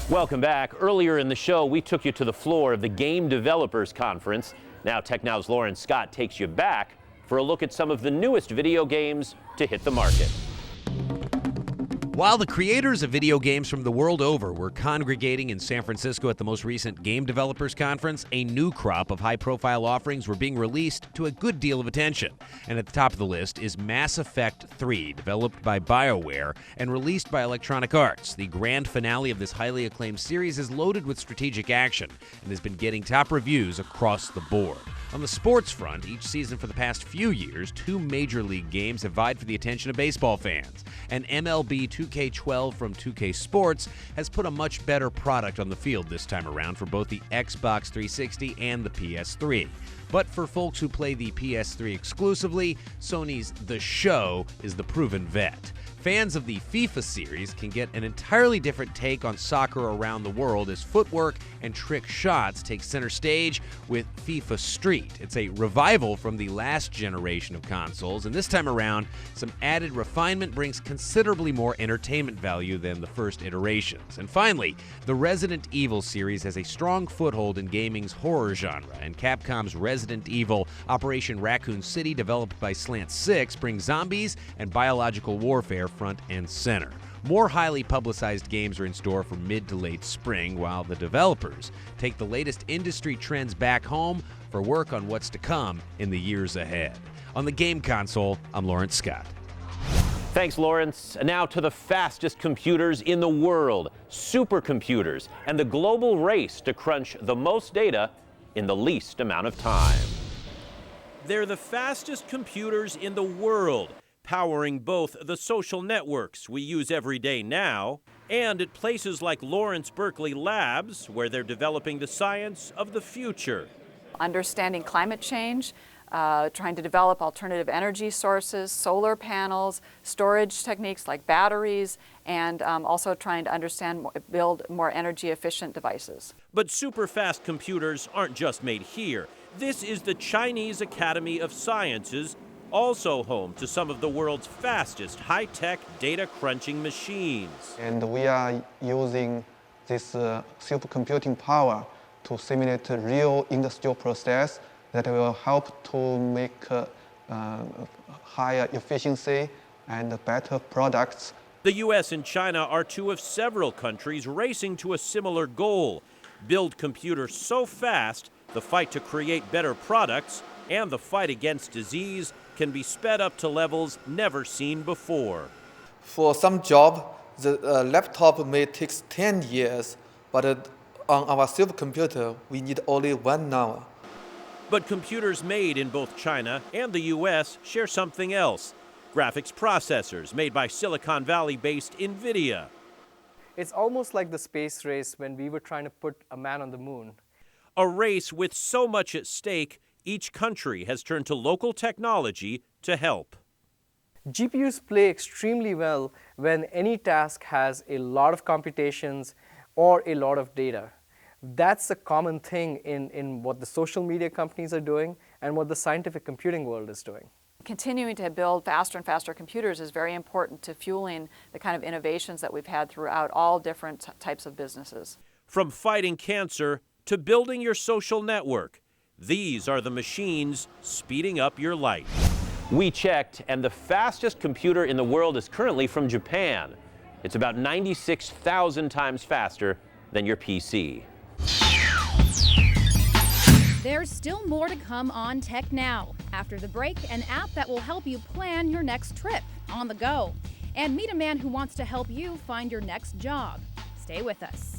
Welcome back. Earlier in the show, we took you to the floor of the Game Developers Conference. Now TechNow's Lawrence Scott takes you back for a look at some of the newest video games to hit the market. While the creators of video games from the world over were congregating in San Francisco at the most recent Game Developers Conference, a new crop of high-profile offerings were being released to a good deal of attention. And at the top of the list is Mass Effect 3, developed by BioWare and released by Electronic Arts. The grand finale of this highly acclaimed series is loaded with strategic action and has been getting top reviews across the board. On the sports front, each season for the past few years, two major league games have vied for the attention of baseball fans. And MLB 2K12 from 2K Sports has put a much better product on the field this time around for both the Xbox 360 and the PS3. But for folks who play the PS3 exclusively, Sony's The Show is the proven vet. Fans of the FIFA series can get an entirely different take on soccer around the world as footwork and trick shots take center stage with FIFA Street. It's a revival from the last generation of consoles, and this time around, some added refinement brings considerably more entertainment value than the first iterations. And finally, the Resident Evil series has a strong foothold in gaming's horror genre, and Capcom's Resident Evil Operation Raccoon City, developed by Slant 6, brings zombies and biological warfare front and center. More highly publicized games are in store for mid to late spring, while the developers take the latest industry trends back home for work on what's to come in the years ahead. On the Game Console, I'm Lawrence Scott. Thanks, Lawrence. And now to the fastest computers in the world, supercomputers, and the global race to crunch the most data in the least amount of time. They're the fastest computers in the world, powering both the social networks we use every day now and at places like Lawrence Berkeley Labs, where they're developing the science of the future. Understanding climate change, trying to develop alternative energy sources, solar panels, storage techniques like batteries, and also trying to understand, build more energy efficient devices. But super fast computers aren't just made here. This is the Chinese Academy of Sciences, also home to some of the world's fastest high-tech data crunching machines. And we are using this supercomputing power to simulate a real industrial process that will help to make higher efficiency and better products. The US and China are two of several countries racing to a similar goal: build computers so fast the fight to create better products and the fight against disease can be sped up to levels never seen before. For some job, the laptop may take 10 years, but on our supercomputer, we need only 1 hour. But computers made in both China and the US share something else: graphics processors made by Silicon Valley-based NVIDIA. It's almost like the space race when we were trying to put a man on the moon. A race with so much at stake, each country has turned to local technology to help. GPUs play extremely well when any task has a lot of computations or a lot of data. That's a common thing in what the social media companies are doing and what the scientific computing world is doing. Continuing to build faster and faster computers is very important to fueling the kind of innovations that we've had throughout all different types of businesses. From fighting cancer to building your social network, these are the machines speeding up your life. We checked, and the fastest computer in the world is currently from Japan. It's about 96,000 times faster than your PC. There's still more to come on Tech Now. After the break, an app that will help you plan your next trip on the go. And meet a man who wants to help you find your next job. Stay with us.